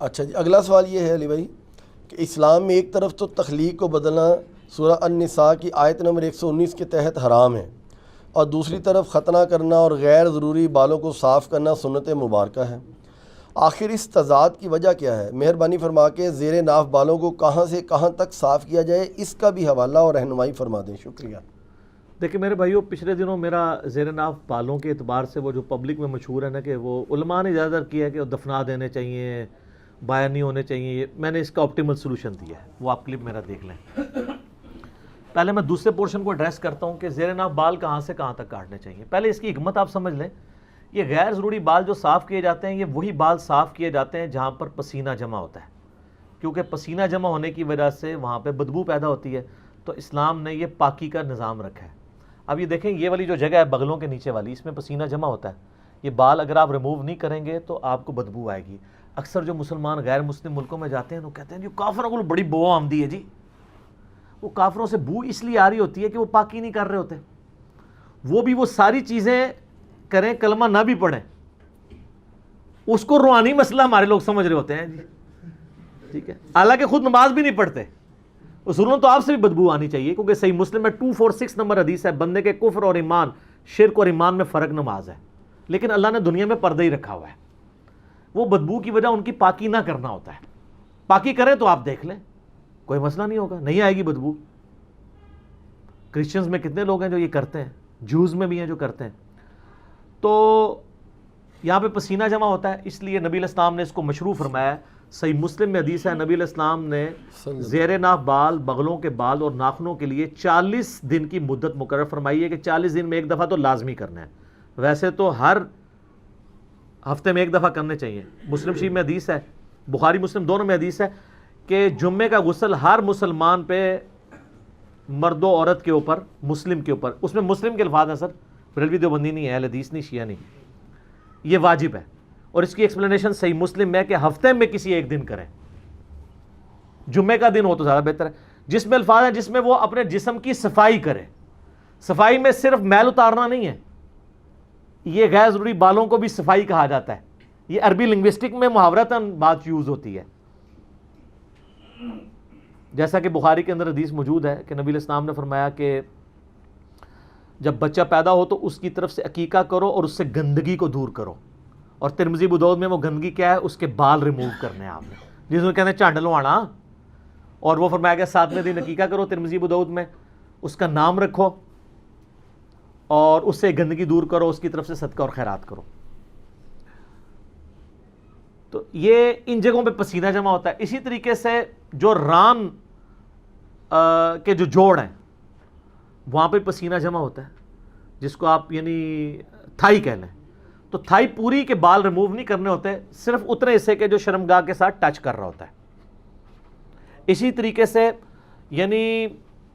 اچھا جی، اگلا سوال یہ ہے علی بھائی کہ اسلام میں ایک طرف تو تخلیق کو بدلنا سورہ النساء کی آیت نمبر 119 کے تحت حرام ہے، اور دوسری طرف ختنہ کرنا اور غیر ضروری بالوں کو صاف کرنا سنت مبارکہ ہے۔ آخر اس تضاد کی وجہ کیا ہے؟ مہربانی فرما کے زیر ناف بالوں کو کہاں سے کہاں تک صاف کیا جائے، اس کا بھی حوالہ اور رہنمائی فرما دیں، شکریہ۔ دیکھیں میرے بھائیو، پچھلے دنوں میرا زیر ناف بالوں کے اعتبار سے وہ جو پبلک میں مشہور ہے نا کہ وہ علماء نے اجازت کیا ہے کہ دفنا دینے چاہیے، باہر نہیں ہونے چاہیے، میں نے اس کا آپٹیمل سولوشن دیا ہے، وہ آپ کلپ میرا دیکھ لیں۔ پہلے میں دوسرے پورشن کو ایڈریس کرتا ہوں کہ زیر ناف بال کہاں سے کہاں تک کاٹنے چاہیے۔ پہلے اس کی حکمت آپ سمجھ لیں، یہ غیر ضروری بال جو صاف کیے جاتے ہیں، یہ وہی بال صاف کیے جاتے ہیں جہاں پر پسینہ جمع ہوتا ہے، کیونکہ پسینہ جمع ہونے کی وجہ سے وہاں پہ بدبو پیدا ہوتی ہے، تو اسلام نے یہ پاکی کا نظام رکھا ہے۔ اب یہ دیکھیں، یہ والی جو جگہ ہے بغلوں کے نیچے والی، اس میں پسینہ جمع ہوتا ہے، یہ بال اگر آپ ریموو نہیں کریں گے تو آپ کو بدبو آئے گی۔ اکثر جو مسلمان غیر مسلم ملکوں میں جاتے ہیں وہ کہتے ہیں جو کافروں کو بڑی بو آمدی ہے جی، وہ کافروں سے بو اس لیے آ رہی ہوتی ہے کہ وہ پاکی نہیں کر رہے ہوتے، وہ بھی وہ ساری چیزیں کریں، کلمہ نہ بھی پڑھیں، اس کو روحانی مسئلہ ہمارے لوگ سمجھ رہے ہوتے ہیں جی، ٹھیک ہے، حالانکہ خود نماز بھی نہیں پڑھتے۔ اصولوں تو آپ سے بھی بدبو آنی چاہیے، کیونکہ صحیح مسلم میں 246 نمبر حدیث ہے، بندے کے کفر اور ایمان، شرک اور ایمان میں فرق نماز ہے، لیکن اللہ نے دنیا میں پردہ ہی رکھا ہوا ہے، وہ بدبو کی وجہ ان کی پاکی نہ کرنا ہوتا ہے۔ پاکی کریں تو آپ دیکھ لیں، کوئی مسئلہ نہیں ہوگا، نہیں آئے گی بدبو۔ کرسچنز میں کتنے لوگ ہیں جو یہ کرتے ہیں، جوز میں بھی ہیں جو کرتے ہیں۔ تو یہاں پہ پسینہ جمع ہوتا ہے، اس لیے نبی علیہ السلام نے اس کو مشروع فرمایا ہے۔ صحیح مسلم میں حدیث ہے، نبی علیہ السلام نے زیر ناف بال، بغلوں کے بال اور ناخنوں کے لیے 40 دن کی مدت مقرر فرمائی ہے کہ 40 دن میں ایک دفعہ تو لازمی کرنا ہے، ویسے تو ہر ہفتے میں ایک دفعہ کرنے چاہیے۔ مسلم شریف میں حدیث ہے، بخاری مسلم دونوں میں حدیث ہے کہ جمعے کا غسل ہر مسلمان پہ، مرد و عورت کے اوپر، مسلم کے اوپر، اس میں مسلم کے الفاظ ہیں سر، بریلوی دیوبندی نہیں ہے، اہل حدیث نہیں، شیعہ نہیں، یہ واجب ہے، اور اس کی ایکسپلینیشن صحیح مسلم میں کہ ہفتے میں کسی ایک دن کریں، جمعے کا دن ہو تو زیادہ بہتر ہے، جس میں الفاظ ہیں جس میں وہ اپنے جسم کی صفائی کرے۔ صفائی میں صرف میل اتارنا نہیں ہے، یہ غیر ضروری بالوں کو بھی صفائی کہا جاتا ہے، یہ عربی لنگوسٹک میں محاورتاً بات یوز ہوتی ہے۔ جیسا کہ بخاری کے اندر حدیث موجود ہے کہ نبی علیہ السلام نے فرمایا کہ جب بچہ پیدا ہو تو اس کی طرف سے عقیقہ کرو اور اس سے گندگی کو دور کرو، اور ترمذی ابو داؤد میں وہ گندگی کیا ہے، اس کے بال ریموو کرنے ہیں آپ نے، جس میں کہتے ہیں چانڈ لوانا، اور وہ فرمایا کہ 7ویں دن عقیقہ کرو، ترمذی ابو داؤد میں، اس کا نام رکھو اور اس سے گندگی دور کرو، اس کی طرف سے صدقہ اور خیرات کرو۔ تو یہ ان جگہوں پہ پسینہ جمع ہوتا ہے۔ اسی طریقے سے جو ران کے جو جوڑ ہیں وہاں پہ پسینہ جمع ہوتا ہے، جس کو آپ یعنی تھائی کہہ لیں، تو تھائی پوری کے بال ریموو نہیں کرنے ہوتے، صرف اتنے حصے کے جو شرمگاہ کے ساتھ ٹچ کر رہا ہوتا ہے۔ اسی طریقے سے یعنی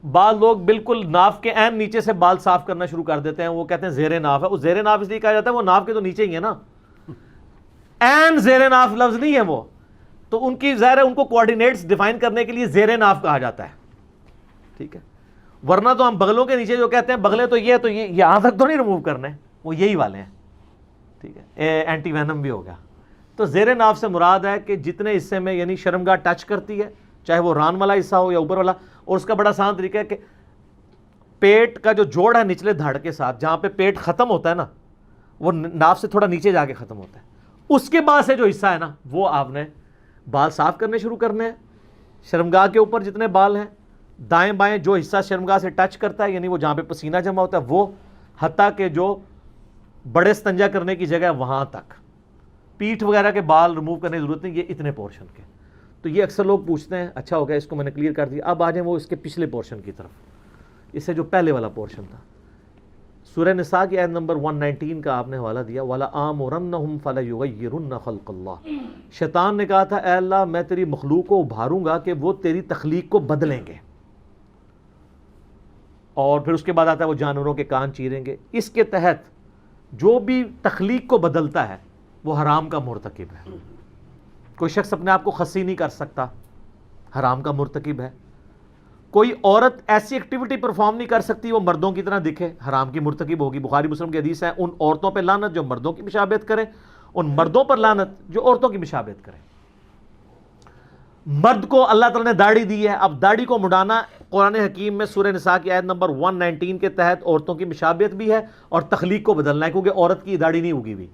بعض لوگ بالکل ناف کے عین نیچے سے بال صاف کرنا شروع کر دیتے ہیں، وہ کہتے ہیں زیر ناف ہے، وہ زیر ناف اس لیے کہا جاتا ہے وہ ناف کے تو نیچے ہی ہے نا، عین زیر ناف لفظ نہیں ہے وہ، تو ان کی ظاہر ہے ان کو کوارڈینیٹس ڈیفائن کرنے کے لیے زیر ناف کہا جاتا ہے، ٹھیک ہے، ورنہ تو ہم بغلوں کے نیچے جو کہتے ہیں بغلے تو یہ یہاں تک تو نہیں ریموو کرنے، وہ یہی والے ہیں، ٹھیک ہے، اینٹی وینم بھی ہو گیا۔ تو زیر ناف سے مراد ہے کہ جتنے حصے میں یعنی شرمگاہ ٹچ کرتی ہے، چاہے وہ ران والا حصہ ہو یا اوپر والا، اور اس کا بڑا آسان طریقہ ہے کہ پیٹ کا جو جوڑ ہے نچلے دھڑ کے ساتھ، جہاں پہ پیٹ ختم ہوتا ہے نا، وہ ناف سے تھوڑا نیچے جا کے ختم ہوتا ہے، اس کے بعد سے جو حصہ ہے نا وہ آپ نے بال صاف کرنے شروع کرنے ہیں۔ شرمگاہ کے اوپر جتنے بال ہیں، دائیں بائیں جو حصہ شرمگاہ سے ٹچ کرتا ہے، یعنی وہ جہاں پہ پسینہ جمع ہوتا ہے، وہ حتیٰ کہ جو بڑے استنجا کرنے کی جگہ ہے وہاں تک، پیٹھ وغیرہ کے بال ریموو کرنے کی ضرورت نہیں، یہ اتنے پورشن کے۔ تو یہ اکثر لوگ پوچھتے ہیں، اچھا ہو گیا اس کو میں نے کلیئر کر دیا، اب آ جائیں وہ اس کے پچھلے پورشن کی طرف، اس سے جو پہلے والا پورشن تھا۔ سورہ نساء کی آیت نمبر 119 کا آپ نے حوالہ دیا، وَلَآمُرَنَّهُمْ فَلَيُغَيِّرُنَّ خَلْقَ اللَّهِ، شیطان نے کہا تھا اے اللہ میں تیری مخلوق کو ابھاروں گا کہ وہ تیری تخلیق کو بدلیں گے، اور پھر اس کے بعد آتا ہے وہ جانوروں کے کان چیریں گے۔ اس کے تحت جو بھی تخلیق کو بدلتا ہے وہ حرام کا مرتکب ہے۔ کوئی شخص اپنے آپ کو خصی نہیں کر سکتا، حرام کا مرتکب ہے۔ کوئی عورت ایسی ایکٹیویٹی پرفارم نہیں کر سکتی وہ مردوں کی طرح دکھے، حرام کی مرتکب ہوگی۔ بخاری مسلم کی حدیث ہے، ان عورتوں پہ لعنت جو مردوں کی مشابہت کریں، ان مردوں پر لعنت جو عورتوں کی مشابہت کریں۔ مرد کو اللہ تعالیٰ نے داڑھی دی ہے. اب داڑھی کو مڈانا قرآن حکیم میں سورہ نساء کی آیت نمبر 119 کے تحت عورتوں کی مشابہت بھی ہے اور تخلیق کو بدلنا ہے, کیونکہ عورت کی داڑھی نہیں اگی ہوئی,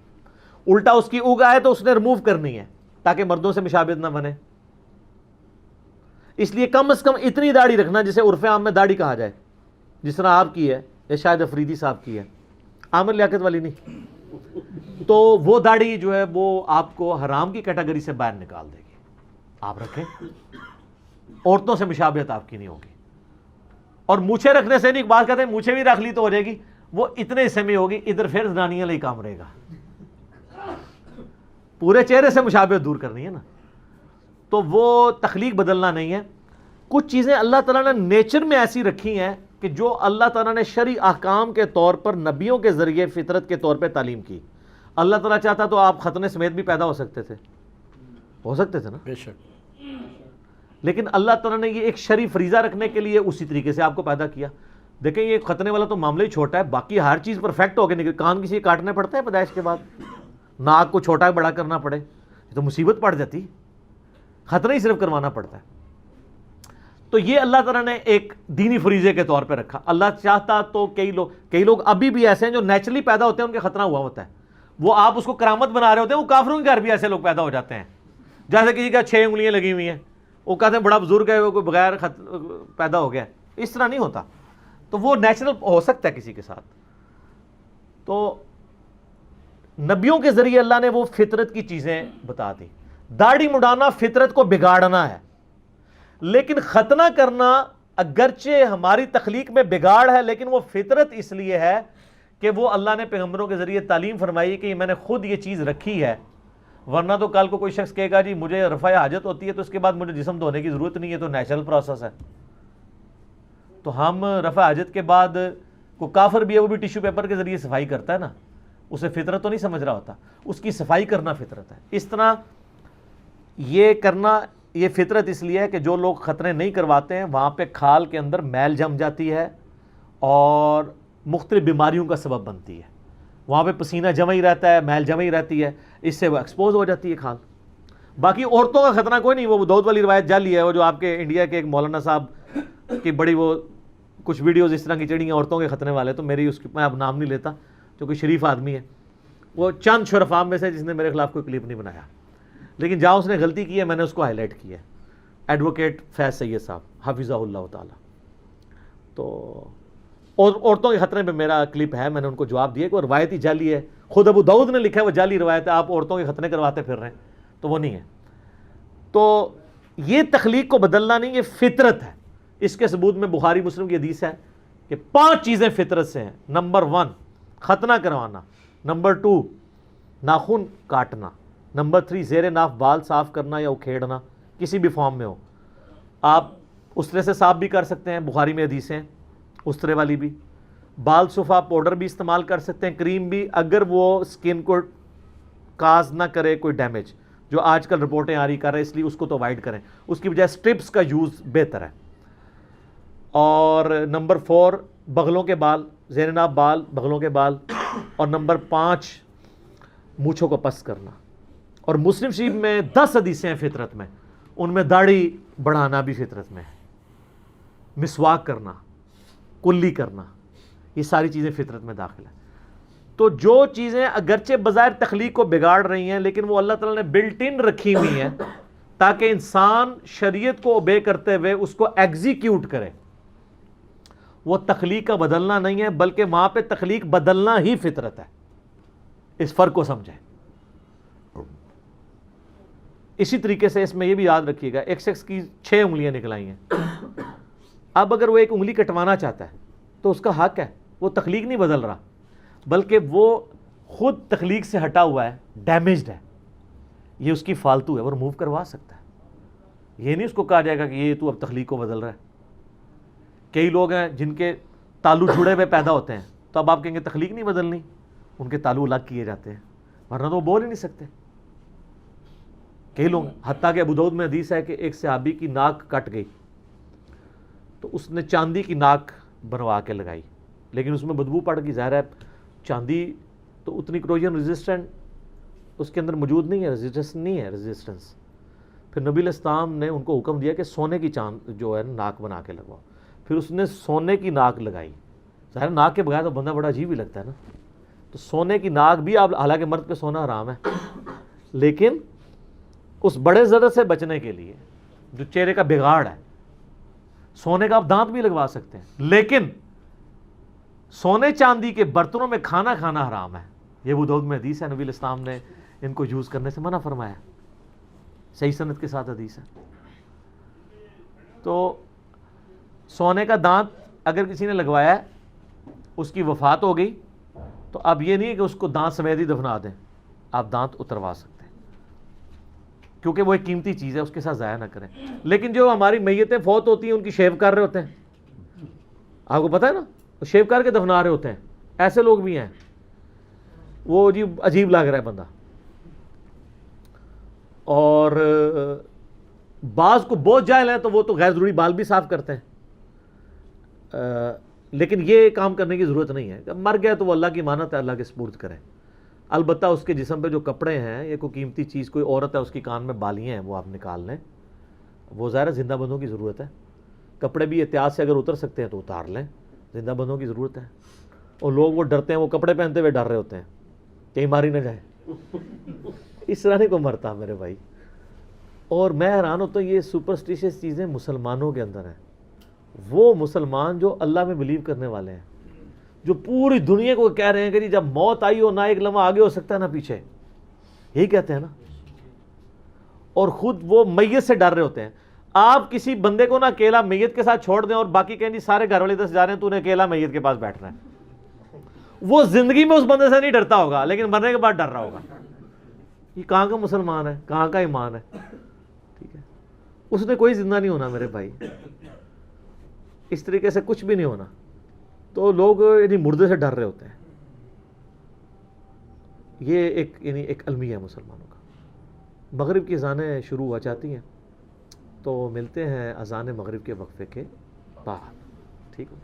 الٹا اس کی اگا ہے تو اس نے ریموو کرنی ہے تاکہ مردوں سے مشابہت نہ بنے. اس لیے کم از کم اتنی داڑھی رکھنا جسے عرف عام میں داڑھی کہا جائے, جس طرح آپ کی ہے یا شاید افریدی صاحب کی ہے, عامر لیاقت والی نہیں. تو وہ داڑھی جو ہے وہ آپ کو حرام کی کیٹیگری سے باہر نکال دے گی. آپ رکھیں, عورتوں سے مشابہت آپ کی نہیں ہوگی. اور مونچھیں رکھنے سے نہیں, بات کہتے ہیں مونچھیں بھی رکھ لی تو ہو جائے گی, وہ اتنے حصے میں ہوگی, ادھر پھر زنانیاں لئی کام رہے گا. پورے چہرے سے مشابہت دور کرنی ہے نا. تو وہ تخلیق بدلنا نہیں ہے. کچھ چیزیں اللہ تعالیٰ نے نیچر میں ایسی رکھی ہیں کہ جو اللہ تعالیٰ نے شرعی احکام کے طور پر نبیوں کے ذریعے فطرت کے طور پہ تعلیم کی. اللہ تعالیٰ چاہتا تو آپ ختنے سمیت بھی پیدا ہو سکتے تھے نا, بے شک. لیکن اللہ تعالیٰ نے یہ ایک شرعی فریضہ رکھنے کے لیے اسی طریقے سے آپ کو پیدا کیا. دیکھیں یہ ختنے والا تو معاملہ ہی چھوٹا ہے, باقی ہر چیز پرفیکٹ ہو کے نکل. کان کسی کاٹنے پڑتے ہیں پیدائش کے بعد, ناک کو چھوٹا بڑا کرنا پڑے تو مصیبت پڑ جاتی, ختنہ ہی صرف کروانا پڑتا ہے. تو یہ اللہ تعالیٰ نے ایک دینی فریضے کے طور پہ رکھا. اللہ چاہتا تو کئی لوگ ابھی بھی ایسے ہیں جو نیچرلی پیدا ہوتے ہیں, ان کے ختنہ ہوا ہوتا ہے, وہ آپ اس کو کرامت بنا رہے ہوتے ہیں. وہ کافروں کے گھر بھی ایسے لوگ پیدا ہو جاتے ہیں, جیسے کسی کا 6 انگلیاں لگی ہوئی ہیں, وہ کہتے ہیں بڑا بزرگ ہے, وہ کوئی بغیر پیدا ہو گیا. اس طرح نہیں ہوتا. تو وہ نیچرل ہو سکتا ہے کسی کے ساتھ. تو نبیوں کے ذریعے اللہ نے وہ فطرت کی چیزیں بتا دی. داڑھی مڈانا فطرت کو بگاڑنا ہے, لیکن ختنہ کرنا اگرچہ ہماری تخلیق میں بگاڑ ہے, لیکن وہ فطرت اس لیے ہے کہ وہ اللہ نے پیغمبروں کے ذریعے تعلیم فرمائی کہ میں نے خود یہ چیز رکھی ہے. ورنہ تو کل کو کوئی شخص کہے گا جی مجھے رفع حاجت ہوتی ہے تو اس کے بعد مجھے جسم دھونے کی ضرورت نہیں ہے, تو نیچرل پروسیس ہے. تو ہم رفع حاجت کے بعد کوئی کافر بھی ہے, وہ بھی ٹیشو پیپر کے ذریعے صفائی کرتا ہے نا, اسے فطرت تو نہیں سمجھ رہا ہوتا, اس کی صفائی کرنا فطرت ہے. اس طرح یہ کرنا یہ فطرت اس لیے ہے کہ جو لوگ ختنے نہیں کرواتے ہیں وہاں پہ کھال کے اندر میل جم جاتی ہے اور مختلف بیماریوں کا سبب بنتی ہے. وہاں پہ پسینہ جمع ہی رہتا ہے, میل جمع ہی رہتی ہے, اس سے وہ ایکسپوز ہو جاتی ہے کھال. باقی عورتوں کا خطرہ کوئی نہیں, وہ دودھ والی روایت جعلی ہے, وہ جو آپ کے انڈیا کے ایک مولانا صاحب کی بڑی وہ کچھ ویڈیوز اس طرح کی چڑھی ہیں عورتوں کے ختنے والے, تو میری اس کی میں اب نام نہیں لیتا, جو کوئی شریف آدمی ہے, وہ چند شرفاء میں سے جس نے میرے خلاف کوئی کلپ نہیں بنایا, لیکن جہاں اس نے غلطی کی ہے میں نے اس کو ہائی لائٹ کیا ہے. ایڈوکیٹ فیض سید صاحب حفظہ اللہ تعالی. تو اور عورتوں کے خطرے میں میرا کلپ ہے, میں نے ان کو جواب دیا کہ وہ روایت ہی جعلی ہے. خود ابو داؤد نے لکھا ہے وہ جعلی روایت ہے, آپ عورتوں کے خطرے کرواتے پھر رہے ہیں, تو وہ نہیں ہے. تو یہ تخلیق کو بدلنا نہیں, یہ فطرت ہے. اس کے ثبوت میں بخاری مسلم کی حدیث ہے کہ 5 چیزیں فطرت سے ہیں. نمبر 1 ختنہ کروانا, نمبر 2 ناخن کاٹنا, نمبر 3 زیر ناف بال صاف کرنا یا اکھیڑنا کسی بھی فارم میں ہو. آپ استرے سے صاف بھی کر سکتے ہیں, بخاری میں حدیثیں استرے والی بھی. بال صفا پاؤڈر بھی استعمال کر سکتے ہیں, کریم بھی, اگر وہ سکن کو کاز نہ کرے کوئی ڈیمیج, جو آج کل رپورٹیں آ رہی کر رہے ہیں, اس لیے اس کو تو اوائڈ کریں. اس کی بجائے سٹرپس کا یوز بہتر ہے. اور نمبر 4 بغلوں کے بال, زیر ناف بال, بغلوں کے بال. اور نمبر 5 مونچھوں کو پس کرنا. اور مسلم شریف میں 10 حدیثیں ہیں فطرت میں, ان میں داڑھی بڑھانا بھی فطرت میں ہے, مسواک کرنا, کلی کرنا, یہ ساری چیزیں فطرت میں داخل ہیں. تو جو چیزیں اگرچہ بظاہر تخلیق کو بگاڑ رہی ہیں, لیکن وہ اللہ تعالیٰ نے بلٹ ان رکھی ہوئی ہیں تاکہ انسان شریعت کو اوبے کرتے ہوئے اس کو ایگزیکیوٹ کرے. وہ تخلیق کا بدلنا نہیں ہے, بلکہ وہاں پہ تخلیق بدلنا ہی فطرت ہے. اس فرق کو سمجھیں. اسی طریقے سے اس میں یہ بھی یاد رکھیے گا, ایک شخص کی 6 انگلیاں نکل آئی ہیں. اب اگر وہ ایک انگلی کٹوانا چاہتا ہے تو اس کا حق ہے, وہ تخلیق نہیں بدل رہا, بلکہ وہ خود تخلیق سے ہٹا ہوا ہے, ڈیمیجڈ ہے, یہ اس کی فالتو ہے, وہ ریموو کروا سکتا ہے. یہ نہیں اس کو کہا جائے گا کہ یہ تو اب تخلیق کو بدل رہا ہے. کئی لوگ ہیں جن کے تالو جڑے ہوئے پیدا ہوتے ہیں, تو اب آپ کہیں گے تخلیق نہیں بدلنی, ان کے تالو الگ کیے جاتے ہیں, ورنہ تو وہ بول ہی نہیں سکتے. کئی لوگ, حتیٰ کہ ابو داؤد میں حدیث ہے کہ ایک صحابی کی ناک کٹ گئی تو اس نے چاندی کی ناک بنوا کے لگائی, لیکن اس میں بدبو پڑ گئی. ظاہر ہے چاندی تو اتنی کروجن ریزسٹنٹ اس کے اندر موجود نہیں ہے, ریزسٹنس نہیں ہے, ریزسٹنس پھر نبی علیہ السلام نے ان کو حکم دیا کہ سونے کی چاند جو ہے ناک بنا کے لگواؤ. پھر اس نے سونے کی ناک لگائی. ظاہر ناک کے بغیر تو بندہ بڑا عجیب ہی لگتا ہے نا. تو سونے کی ناک بھی آپ, حالانکہ مرد پہ سونا حرام ہے, لیکن اس بڑے ضرر سے بچنے کے لیے جو چہرے کا بگاڑ ہے, سونے کا آپ دانت بھی لگوا سکتے ہیں, لیکن سونے چاندی کے برتنوں میں کھانا کھانا حرام ہے. یہ ابو داؤد میں حدیث ہے, نبی علیہ السلام نے ان کو یوز کرنے سے منع فرمایا, صحیح سند کے ساتھ حدیث ہے. تو سونے کا دانت اگر کسی نے لگوایا ہے, اس کی وفات ہو گئی, تو اب یہ نہیں ہے کہ اس کو دانت سمیت ہی دفنا دیں, آپ دانت اتروا سکتے ہیں, کیونکہ وہ ایک قیمتی چیز ہے, اس کے ساتھ ضائع نہ کریں. لیکن جو ہماری میتیں فوت ہوتی ہیں ان کی شیو کر رہے ہوتے ہیں, آپ کو پتہ ہے نا, وہ شیو کر کے دفنا رہے ہوتے ہیں, ایسے لوگ بھی ہیں, وہ عجیب لگ رہا ہے بندہ. اور بعض کو بہت جاہل ہیں تو وہ تو غیر ضروری بال بھی صاف کرتے ہیں, لیکن یہ کام کرنے کی ضرورت نہیں ہے. جب مر گیا تو وہ اللہ کی امانت ہے, اللہ کے سپرد کریں. البتہ اس کے جسم پہ جو کپڑے ہیں, یہ کوئی قیمتی چیز, کوئی عورت ہے اس کی کان میں بالیاں ہیں, وہ آپ نکال لیں, وہ ظاہر زندہ بندوں کی ضرورت ہے. کپڑے بھی احتیاط سے اگر اتر سکتے ہیں تو اتار لیں, زندہ بندوں کی ضرورت ہے. اور لوگ وہ ڈرتے ہیں, وہ کپڑے پہنتے ہوئے ڈر رہے ہوتے ہیں کہیں ماری نہ جائے. اس طرح نہیں کو مرتا میرے بھائی. اور میں حیران ہوتا ہوں, یہ سپرسٹیشیس چیزیں مسلمانوں کے اندر ہیں. وہ مسلمان جو اللہ میں بلیو کرنے والے ہیں, جو پوری دنیا کو کہہ رہے ہیں کہ جب موت آئی ہو, نہ ایک لمحہ آگے ہو سکتا ہے نہ پیچھے, یہی کہتے ہیں نا, اور خود وہ میت سے ڈر رہے ہوتے ہیں. آپ کسی بندے کو نہ اکیلا میت کے ساتھ چھوڑ دیں اور باقی کہیں سارے گھر والے ادھر سے جا رہے ہیں, تو انہیں اکیلا میت کے پاس بیٹھنا ہے. وہ زندگی میں اس بندے سے نہیں ڈرتا ہوگا, لیکن مرنے کے بعد ڈر رہا ہوگا. یہ کہاں کا مسلمان ہے, کہاں کا ایمان ہے؟ ٹھیک ہے, اس نے کوئی زندہ نہیں ہونا میرے بھائی, اس طریقے سے کچھ بھی نہیں ہونا. تو لوگ یعنی مردے سے ڈر رہے ہوتے ہیں. یہ ایک المیہ ہے مسلمانوں کا. مغرب کی اذانیں شروع ہو جاتی ہیں, تو ملتے ہیں اذان مغرب کے وقفے کے بعد. ٹھیک ہے.